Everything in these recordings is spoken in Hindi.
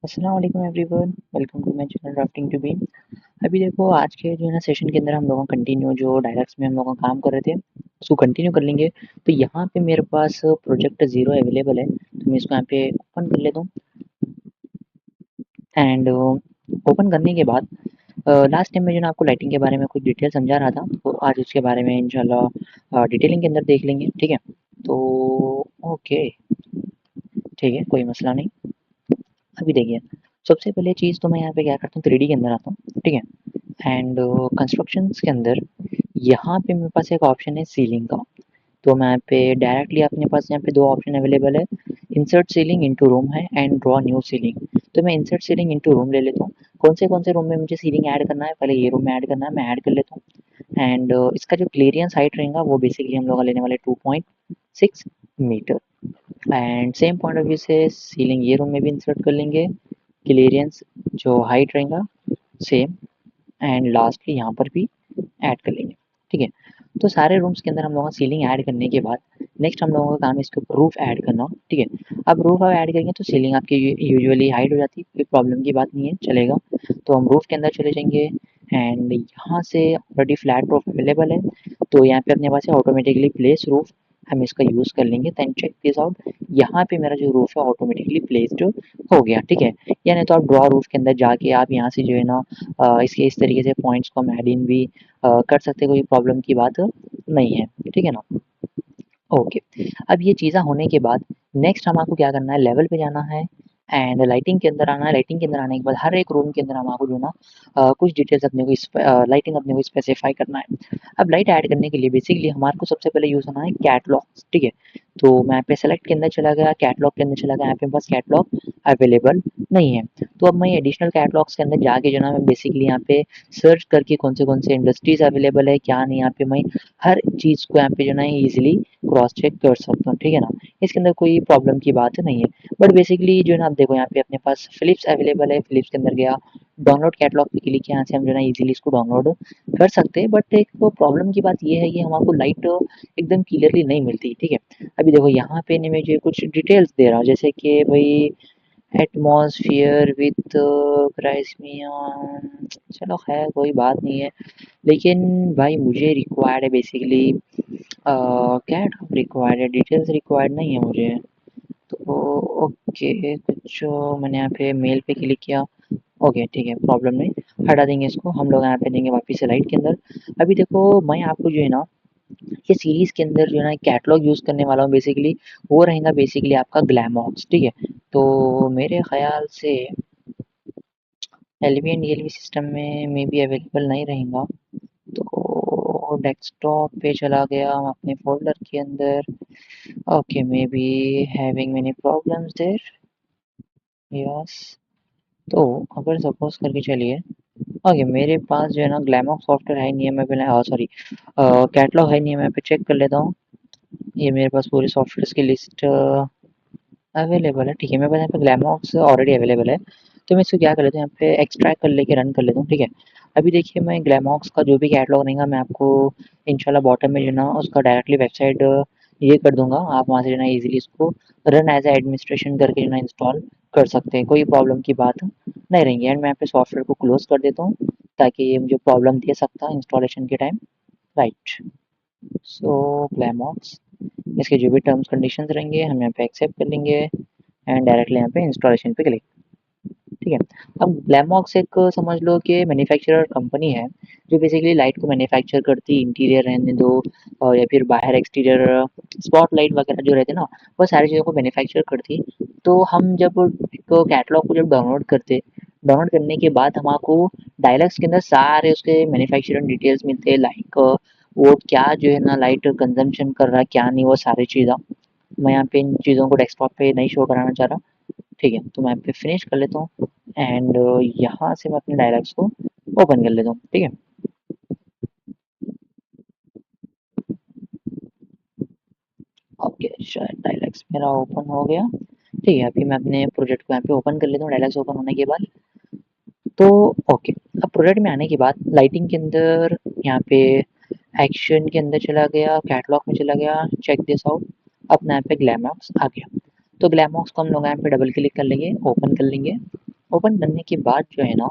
अस्सलाम वालेकुम everyone, welcome to my channel drafting to beam. अभी देखो आज के जो है ना सेशन के अंदर हम लोगों कंटिन्यू जो डायलॉग्स में हम लोग काम कर रहे थे उसको कंटिन्यू कर लेंगे। तो यहाँ पे मेरे पास प्रोजेक्ट ज़ीरो अवेलेबल है, तो मैं इसको यहाँ पे ओपन कर लेता हूँ। एंड ओपन करने के बाद लास्ट टाइम में जो ना आपको लाइटिंग के बारे में कुछ डिटेल समझा रहा था, तो आज उसके बारे में इंशाल्लाह डिटेलिंग के अंदर देख लेंगे। ठीक है, तो ओके, ठीक है, कोई मसला नहीं। अभी देखिए, सबसे पहले चीज़ तो मैं यहाँ पे क्या करता हूँ, 3D के अंदर आता हूँ। ठीक है, एंड कंस्ट्रक्शंस के अंदर यहाँ पे मेरे पास एक ऑप्शन है सीलिंग का। तो मैं यहाँ पे डायरेक्टली अपने पास यहाँ पे दो ऑप्शन अवेलेबल है, इंसर्ट सीलिंग इनटू रूम है एंड ड्रॉ न्यू सीलिंग। तो मैं इंसर्ट सीलिंग इनटू रूम ले लेता हूँ। कौन से रूम में मुझे सीलिंग ऐड करना है, पहले ये रूम में ऐड करना है, मैं ऐड कर लेता हूँ। एंड इसका जो क्लियरेंस हाइट रहेगा वो बेसिकली हम लोग लेने वाले 2.6 metre. And same point of view से सीलिंग ये रूम में भी इंसर्ट कर लेंगे, क्लियरेंस जो हाइट रहेगा सेम, एंड लास्टली यहाँ पर भी ऐड कर लेंगे। ठीक है, तो सारे रूम्स के अंदर हम लोगों का सीलिंग ऐड करने के बाद नेक्स्ट हम लोगों का काम है इसके ऊपर रूफ ऐड करना। ठीक है, अब रूफ आप ऐड करेंगे तो सीलिंग आपकी यूजुअली हाइट हो जाती है, कोई प्रॉब्लम की बात नहीं है, चलेगा। तो हम रूफ के अंदर चले जाएंगे एंड यहाँ से ऑलरेडी फ्लैट रूफ अवेलेबल है, तो यहाँ पे अपने पास है ऑटोमेटिकली प्लेस रूफ, हम इसका यूज़ कर लेंगे। देन चेक दिस आउट, यहाँ पे मेरा जो रूफ है ऑटोमेटिकली प्लेस्ड हो गया। ठीक है, या नहीं तो आप ड्रॉ रूफ के अंदर जाके आप यहाँ से जो है ना इसके इस तरीके से पॉइंट्स को हम ऐड इन भी कर सकते, कोई प्रॉब्लम की बात नहीं है। ठीक है ना, ओके। अब ये चीज़ें होने के बाद नेक्स्ट हम आपको क्या करना है, लेवल पे जाना है एंड लाइटिंग के अंदर आना है। लाइटिंग के अंदर आने के बाद हर एक रूम के अंदर हम आपको जो ना कुछ डिटेल्स अपने को लाइटिंग अपने को स्पेसिफाई करना है। अब लाइट ऐड करने के लिए बेसिकली हमारे को सबसे पहले यूज़ होना है कैटलॉग्स। ठीक है, तो मैं यहाँ पे सेलेक्ट के अंदर चला गया, कैटलॉग के अंदर चला गया, यहाँ पे बस कैटलॉग अवेलेबल नहीं है। तो अब मैं एडिशनल कैटलॉग्स के अंदर जाके जो ना मैं बेसिकली यहाँ पे सर्च करके कौन से इंडस्ट्रीज अवेलेबल है क्या नहीं, यहाँ पे मैं हर चीज़ को यहाँ पे जो ना ईजिली क्रॉस चेक कर सकता हूँ। ठीक है ना, इसके अंदर कोई प्रॉब्लम की बात नहीं है। बट बेसिकली जो है ना आप देखो यहाँ पे अपने पास फिलिप्स अवेलेबल है, फिलिप्स के अंदर गया, डाउनलोड कैटलॉग पे क्लिक किया, यहाँ से हम जो है ना इजीली इसको डाउनलोड कर सकते हैं। बट एक प्रॉब्लम की बात ये है कि हमको लाइट एकदम क्लियरली नहीं मिलती। ठीक है, अभी देखो यहाँ पे ने मुझे कुछ डिटेल्स दे रहा हूँ, जैसे कि भाई एटमॉस्फेयर विथ क्राइसमियन, चलो खैर कोई बात नहीं है। लेकिन भाई मुझे रिक्वायर्ड है बेसिकली कैट रिक्वायर्ड है, डिटेल्स रिक्वायर्ड नहीं है मुझे। तो ओके, कुछ मैंने यहाँ पे मेल पे क्लिक किया, ओके ठीक है, प्रॉब्लम नहीं, हटा देंगे इसको। हम लोग यहाँ पे देंगे वापस से लाइट के अंदर। अभी देखो मैं आपको जो है ना ये सीरीज के अंदर जो है ना कैटलॉग यूज़ करने वाला हूँ बेसिकली, वो रहेगा बेसिकली आपका ग्लैमॉक्स। ठीक है, तो मेरे ख्याल से एलवी एंड डीएलवी सिस्टम में मे बी अवेलेबल नहीं रहेगा। तो डेस्कटॉप पे चला गया हम अपने फ़ोल्डर के अंदर, okay may be having many problems there, yes. तो अगर सपोज़ करके चलिए, ओके मेरे पास जो है ना ग्लैमॉक्स सॉफ्टवेयर है नहीं है, मैं पहले सॉरी कैटलॉग है नहीं है, मैं पे चेक कर लेता हूँ। ये मेरे पास पूरी सॉफ्टवेयर्स की लिस्ट अवेलेबल है। ठीक है, मेरे पास यहाँ पे ग्लैमॉक्स ऑलरेडी अवेलेबल है, तो मैं इसको क्या कर लेता हूँ, यहाँ पे एक्सट्रैक्ट कर लेके रन कर लेता हूँ। ठीक है, अभी देखिए मैं ग्लैमॉक्स का जो भी कैटलॉग रहेगा मैं आपको इंशाल्लाह बॉटम में जो ना उसका डायरेक्टली वेबसाइट ये कर दूंगा, आप वहाँ से जो ना इजीली इसको रन एज एडमिनिस्ट्रेशन करके जो ना इंस्टॉल कर सकते हैं, कोई प्रॉब्लम की बात नहीं रहेंगी। एंड मैं यहाँ पे सॉफ्टवेयर को क्लोज कर देता हूँ ताकि ये मुझे प्रॉब्लम दे सकता है इंस्टॉलेशन के टाइम, राइट। सो ग्लैमॉक्स, इसके जो भी टर्म्स कंडीशंस रहेंगे हम यहाँ पे एक्सेप्ट कर लेंगे एंड डायरेक्टली यहाँ पे इंस्टॉलेशन पे क्लिक। ठीक है, अब ग्लैमॉक्स एक समझ लो कि मैन्युफैक्चरर कंपनी है जो बेसिकली लाइट को मैन्युफैक्चर करती है, इंटीरियर रहने दो और या फिर बाहर एक्सटीरियर स्पॉट लाइट वगैरह जो रहते हैं ना, वो सारी चीज़ों को मैन्युफैक्चर करती है। तो हम जब एक कैटलॉग को जब डाउनलोड करते, डाउनलोड करने के बाद हमको डायलॉग्स के अंदर सारे उसके मैन्युफैक्चरिंग डिटेल्स मिलते हैं, लाइक वो क्या जो है ना लाइट कंजम्पशन कर रहा है क्या नहीं, वो सारी चीज़ें मैं यहाँ पे इन चीज़ों को डेस्कटॉप पे नहीं शो कराना चाह रहा। ठीक है, तो मैं यहाँ पे फिनिश कर लेता हूँ एंड यहाँ से मैं अपने डायलॉग्स को ओपन कर लेता हूँ। ठीक है, ओके शायद डायलॉग्स मेरा ओपन हो गया। ठीक है, अभी मैं अपने प्रोजेक्ट को यहाँ पे ओपन कर लेता हूँ डायलॉग्स ओपन होने के बाद। तो ओके, अब प्रोजेक्ट में आने के बाद लाइटिंग के अंदर यहाँ पे एक्शन के अंदर चला गया, कैटलॉग में चला गया, चेक दिस आउट, अपना यहाँ पे ग्लैमॉक्स आ गया। तो ग्लैमॉक्स को हम लोग यहाँ पे डबल क्लिक कर लेंगे, ओपन कर लेंगे ओपन करने के बाद जो है ना,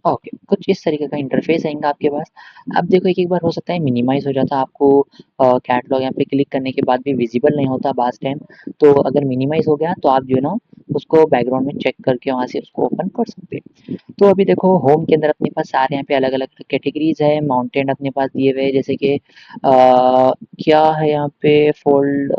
ओके, कुछ इस तरीके का इंटरफेस आएगा आपके पास। अब देखो एक एक बार हो सकता है मिनिमाइज हो जाता है, आपको कैटलॉग यहाँ पे क्लिक करने के बाद भी विजिबल नहीं होता बास टाइम। तो अगर मिनिमाइज हो गया तो आप जो है ना उसको बैकग्राउंड में चेक करके वहाँ से उसको ओपन कर सकते हैं। तो अभी देखो होम के अंदर अपने पास सारे यहाँ पे अलग अलग कैटेगरीज है, माउंटेन अपने पास दिए हुए हैं, जैसे कि क्या है यहाँ पे, fold,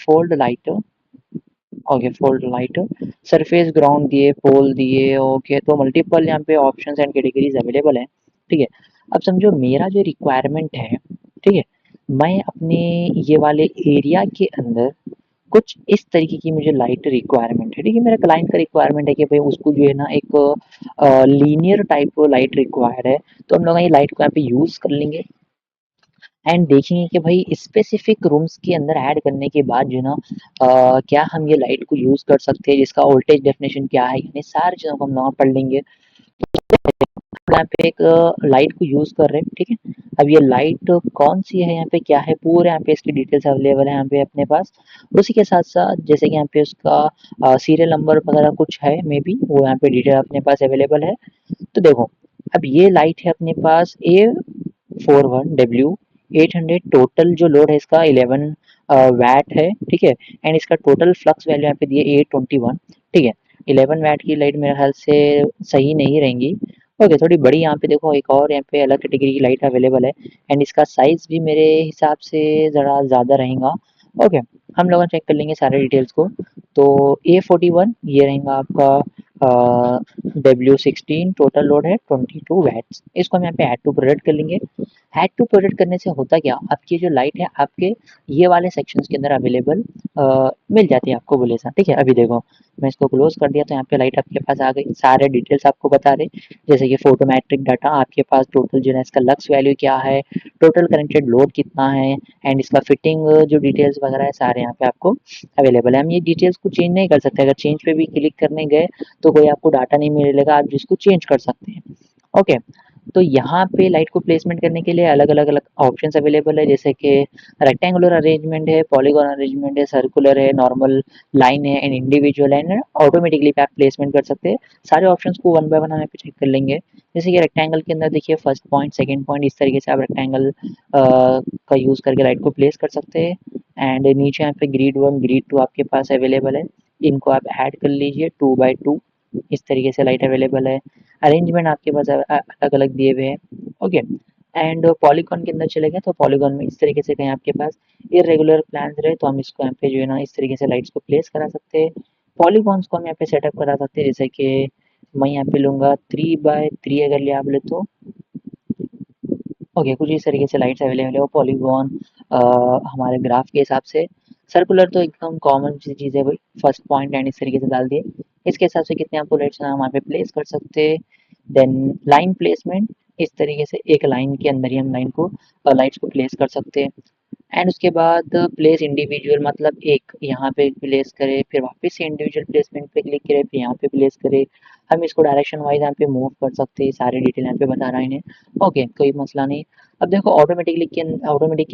fold light, okay, fold light, surface ground दिए, पोल दिए, ओके। तो मल्टीपल यहाँ पे ऑप्शंस एंड कैटेगरीज अवेलेबल हैं, ठीक है। अब समझो मेरा जो रिक्वायरमेंट है, ठीक है, मैं अपने ये वाले एरिया के अंदर कुछ इस तरीके की मुझे लाइट रिक्वायरमेंट है, ठीक है। मेरा क्लाइंट का रिक्वायरमेंट है कि भाई उसको जो है ना एक लीनियर टाइप लाइट रिक्वायर है, तो हम लोग ये लाइट को यहाँ पे यूज कर लेंगे एंड देखेंगे कि भाई स्पेसिफिक रूम्स के अंदर ऐड करने के बाद जो है ना क्या हम ये लाइट को यूज कर सकते हैं, जिसका वोल्टेज डेफिनेशन क्या है, यानी सारी चीज़ों को हम लोग पढ़ लेंगे। यहाँ पे एक लाइट को यूज कर रहे हैं, ठीक है। अब ये लाइट कौन सी है, यहाँ पे क्या है, पूरे यहाँ पे इसकी डिटेल्स अवेलेबल है यहाँ पे अपने पास। उसी के साथ साथ जैसे कि यहाँ पे उसका सीरियल नंबर वगैरह कुछ है, मे बी वो यहाँ पे डिटेल अपने पास अवेलेबल है। तो देखो अब ये लाइट है अपने पास A41W800, टोटल जो लोड है इसका 11 वैट है, ठीक है। एंड इसका टोटल फ्लक्स वैल्यू यहाँ पे दी है 821, ठीक है। 11 वैट की लाइट मेरे ख्याल से सही नहीं रहेंगी, ओके। थोड़ी बड़ी यहाँ पे देखो एक और यहाँ पे अलग कैटेगरी की लाइट अवेलेबल है एंड इसका साइज भी मेरे हिसाब से ज़रा ज़्यादा रहेगा, ओके। हम लोग चेक कर लेंगे सारे डिटेल्स को। तो A41 ये रहेगा आपका W16, टोटल लोड है 22 वैट्स। इसको हम यहाँ पे ऐड टू प्रोडक्ट कर लेंगे। ऐड टू प्रोडक्ट करने से होता क्या, आपकी जो लाइट है आपके ये वाले सेक्शंस के अंदर अवेलेबल मिल जाती है आपको बोले सा, ठीक है। अभी देखो मैं इसको क्लोज कर दिया तो यहाँ पे लाइट आपके पास आ गई, सारे डिटेल्स आपको बता रहे, जैसे कि फोटोमेट्रिक डाटा आपके पास, टोटल जो है इसका लक्स वैल्यू क्या है, टोटल कनेक्टेड लोड कितना है एंड इसका फिटिंग जो डिटेल्स वगैरह है सारे यहाँ पे आपको अवेलेबल है। हम ये डिटेल्स को चेंज नहीं कर सकते, अगर चेंज पे भी क्लिक करने गए तो कोई आपको डाटा नहीं मिलेगा, आप जिसको चेंज कर सकते हैं, ओके। तो यहाँ पे लाइट को प्लेसमेंट करने के लिए अलग अलग अलग ऑप्शंस अवेलेबल है, जैसे कि रेक्टेंगुलर अरेंजमेंट है, पॉलीगॉन अरेंजमेंट है, सर्कुलर है, नॉर्मल लाइन है एंड इंडिविजुअल है, ऑटोमेटिकली आप प्लेसमेंट कर सकते हैं। सारे ऑप्शंस को वन बाय वन हम यहाँ पे चेक कर लेंगे। जैसे कि रेक्टेंगल के अंदर देखिए फर्स्ट पॉइंट, सेकंड पॉइंट, इस तरीके से आप रेक्टेंगल का यूज़ करके लाइट को प्लेस कर सकते हैं। एंड नीचे यहाँ पे ग्रिड 1 ग्रिड 2 आपके पास अवेलेबल है, इनको आप ऐड कर लीजिए 2 by 2, इस तरीके से लाइट अवेलेबल है। अरेंजमेंट आपके पास अलग अलग दिए हुए हैं, ओके। एंड पॉलीगॉन के अंदर चले गए तो पॉलीगॉन में इस तरीके से कहीं आपके पास इरेगुलर प्लान्स रहे तो हम इसको यहाँ पे जो है ना इस तरीके से लाइट्स को प्लेस करा सकते हैं। पॉलीगॉन्स को हम यहाँ पे सेटअप करा सकते हैं, जैसे कि मैं यहाँ पे लूँगा 3 by 3 अगर लिया आप बोले तो, ओके। कुछ इस तरीके से लाइट्स अवेलेबल है, वो पॉलीगॉन हमारे ग्राफ के हिसाब से। सर्कुलर तो एकदम कॉमन सी चीज़ है भाई, फर्स्ट पॉइंट एंड इस तरीके से डाल दिए, इसके हिसाब से कितने आपको लाइट्स हम वहाँ पे प्लेस कर सकते हैं। देन लाइन प्लेसमेंट, इस तरीके से एक लाइन के अंदर ही हम लाइन को लाइट्स को प्लेस कर सकते हैं। एंड उसके बाद प्लेस इंडिविजुअल, मतलब एक यहाँ पे प्लेस करें, फिर वापस से इंडिविजुअल प्लेसमेंट पे क्लिक करें, फिर यहाँ पे प्लेस करें। हम इसको डायरेक्शन वाइज यहाँ पे मूव कर सकते हैं, सारे डिटेल यहाँ पे बता रहा है इन्हें, ओके, कोई मसला नहीं। अब देखो ऑटोमेटिक के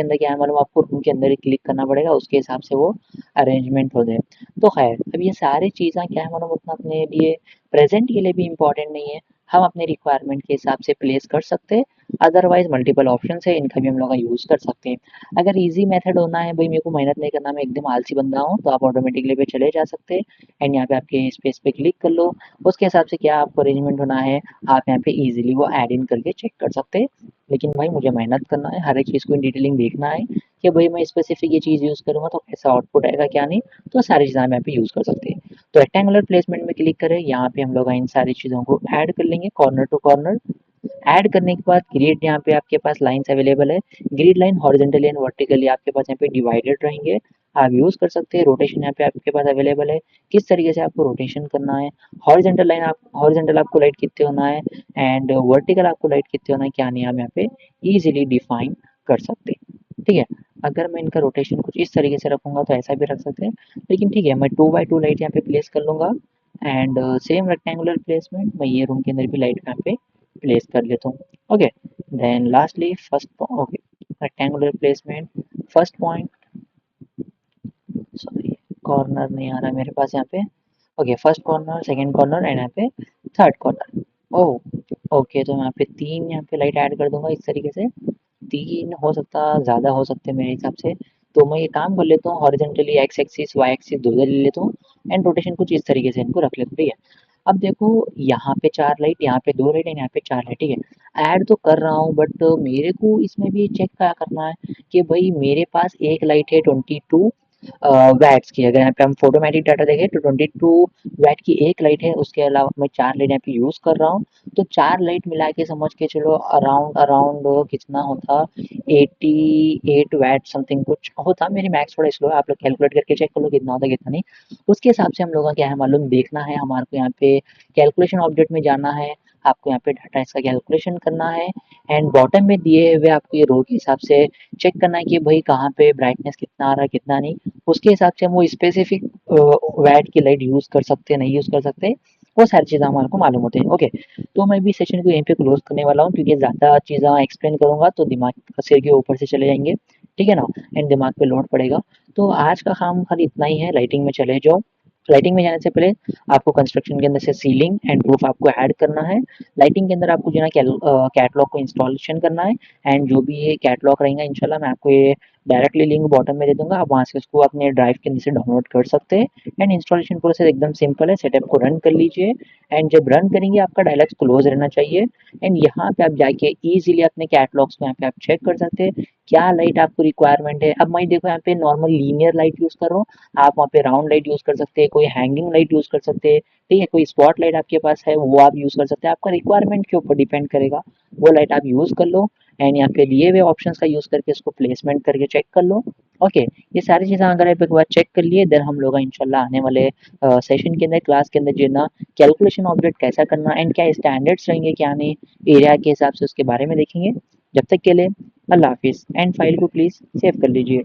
अंदर क्या है मालूम आपको, रूम के अंदर ही क्लिक करना पड़ेगा, उसके हिसाब से वो अरेंजमेंट हो जाए। तो खैर अब ये सारी चीज़ें क्या है मालूम उतना अपने लिए प्रेजेंट के लिए भी इम्पोर्टेंट नहीं है, हम अपने रिक्वायरमेंट के हिसाब से प्लेस कर सकते हैं। अदरवाइज मल्टीपल ऑप्शन है, इनका भी हम लोग यूज़ कर सकते हैं। अगर ईजी मेथड होना है भाई मेरे को मेहनत नहीं करना, मैं एकदम आलसी बंदा हूँ, तो आप ऑटोमेटिकली पे चले जा सकते हैं एंड यहाँ पे आपके स्पेस पे क्लिक कर लो, उसके हिसाब से क्या आपको अरेंजमेंट होना है आप यहाँ पे इजीली वो ऐड इन करके चेक कर सकते हैं। लेकिन भाई मुझे मेहनत करना है, हर एक चीज़ को इन डिटेलिंग देखना है कि भाई मैं स्पेसिफिक ये चीज़ यूज़ करूँगा तो कैसा आउटपुट आएगा क्या नहीं, तो सारी चीज़ें हम यहाँ पे यूज़ कर सकते हैं। तो रेक्टेंगुलर प्लेसमेंट में क्लिक करें, यहाँ पे हम लोग इन सारी चीज़ों को ऐड कर लेंगे कॉर्नर टू कॉर्नर। ऐड करने के बाद ग्रिड यहाँ पे आपके पास लाइंस अवेलेबल है, grid line horizontally and vertically आपके पास यहाँ पे डिवाइडेड रहेंगे, आप यूज़ कर सकते हैं। रोटेशन यहाँ पे आपके पास अवेलेबल है, किस तरीके से आपको रोटेशन करना है। हॉरिजॉन्टल आपको लाइट कितने होना है एंड वर्टिकल आपको लाइट कितने होना है क्या नहीं, आप यहाँ पे इजीली डिफाइन कर सकते हैं, ठीक है। अगर मैं इनका रोटेशन कुछ इस तरीके से रखूंगा तो ऐसा भी रख सकते हैं, लेकिन ठीक है मैं 2 by 2 लाइट यहाँ पे प्लेस कर लूंगा एंड सेम रेक्टेंगुलर प्लेसमेंट मैं ये रूम के अंदर भी लाइट यहाँ पे प्लेस कर लेता हूँ, okay. Then lastly first, okay, rectangular placement, first point, sorry corner नहीं आ रहा मेरे पास यहाँ पे, okay, first corner, second corner and यहाँ पे थर्ड कॉर्नर। ओह! ओके, तो मैं यहाँ पे 3 यहाँ पे लाइट ऐड कर दूँगा इस तरीके से। 3 हो सकता, ज़्यादा हो सकते हैं मेरे हिसाब से। तो मैं ये काम कर लेता हूँ, horizontally X axis, Y axis 2 ले लेता हूँ एंड रोटेशन कुछ इस तरीके से इनको रख लेता हूँ, ठीक है। अब देखो, यहाँ पे 4 लाइट, यहाँ पे 2 लाइट एंड यहाँ पे 4 लाइट, ठीक है। ऐड तो कर रहा हूँ बट मेरे को इसमें भी चेक क्या करना है कि भई मेरे पास एक लाइट है 22 वैट्स की। अगर यहाँ पे हम फोटोमेटिक डाटा देखें तो 22 वैट की एक लाइट है, उसके अलावा मैं 4 लाइट यहाँ पे यूज़ कर रहा हूँ। तो 4 लाइट मिला के समझ के चलो अराउंड अराउंड कितना होता, 88 वैट समथिंग कुछ होता। मेरी मैथ्स थोड़ा स्लो है, आप लोग कैलकुलेट करके चेक कर लो कितना होता है कितना नहीं। उसके हिसाब से हम लोगों का क्या है मालूम, देखना है हमारे को यहाँ पे कैलकुलेशन ऑब्जेक्ट में जाना है, आपको यहाँ पे डाटा इसका कैलकुलेशन करना है एंड बॉटम में दिए हुए आपको ये रो के हिसाब से चेक करना है कि भाई कहाँ पे ब्राइटनेस कितना आ रहा है कितना नहीं। उसके हिसाब से हम वो स्पेसिफिक वैट की लाइट यूज़ कर सकते हैं नहीं यूज़ कर सकते, वो सारी चीज़ें हमारे को मालूम होती हैं। ओके, तो मैं भी सेशन को यहीं पे क्लोज करने वाला हूँ क्योंकि ज़्यादा चीज़ें एक्सप्लेन करूँगा तो दिमाग सिर के ऊपर से चले जाएंगे, ठीक है ना, एंड दिमाग पे लोड पड़ेगा। तो आज का काम खाली इतना ही है, लाइटिंग में चले जाओ। लाइटिंग में जाने से पहले आपको कंस्ट्रक्शन के अंदर से सीलिंग एंड रूफ आपको ऐड करना है। लाइटिंग के अंदर आपको जो है ना कैटलॉग को इंस्टॉलेशन करना है एंड जो भी ये कैटलॉग रहेगा इंशाल्लाह मैं आपको ये डायरेक्टली लिंक बॉटम में दे दूंगा, आप वहाँ से उसको अपने ड्राइव के अंदर से डाउनलोड कर सकते हैं। एंड इंस्टॉलेशन प्रोसेस एकदम सिंपल है, सेटअप को रन कर लीजिए एंड जब रन करेंगे आपका डायलॉग्स क्लोज रहना चाहिए एंड यहाँ पे आप जाके इजीली अपने कैटलॉग्स में यहाँ पे आप चेक कर सकते हैं क्या लाइट आपको रिक्वायरमेंट है। अब मैं देखो यहाँ पे नॉर्मल लीनियर लाइट यूज़ कर रहा हूँ, आप वहाँ पे राउंड लाइट यूज़ कर सकते हैं, कोई हैंगिंग लाइट यूज़ कर सकते हैं, ठीक है, कोई स्पॉट लाइट आपके पास है वो आप यूज़ कर सकते हैं, आपका रिक्वायरमेंट के ऊपर डिपेंड करेगा, वो लाइट आप यूज़ कर लो एंड यहाँ पे दिए हुए ऑप्शंस का यूज़ करके इसको प्लेसमेंट करके चेक कर लो। ओके, ये सारी चीज़ें अगर आप एक बार चेक कर लिए देन हम लोग इंशाल्लाह आने वाले सेशन के अंदर क्लास के अंदर जो है ना कैलकुलेशन ऑब्जेक्ट कैसा करना एंड क्या स्टैंडर्ड्स रहेंगे क्या नहीं एरिया के हिसाब से उसके बारे में देखेंगे। जब तक के लिए अल्लाह हाफिज़ एंड फाइल को प्लीज़ सेव कर लीजिए।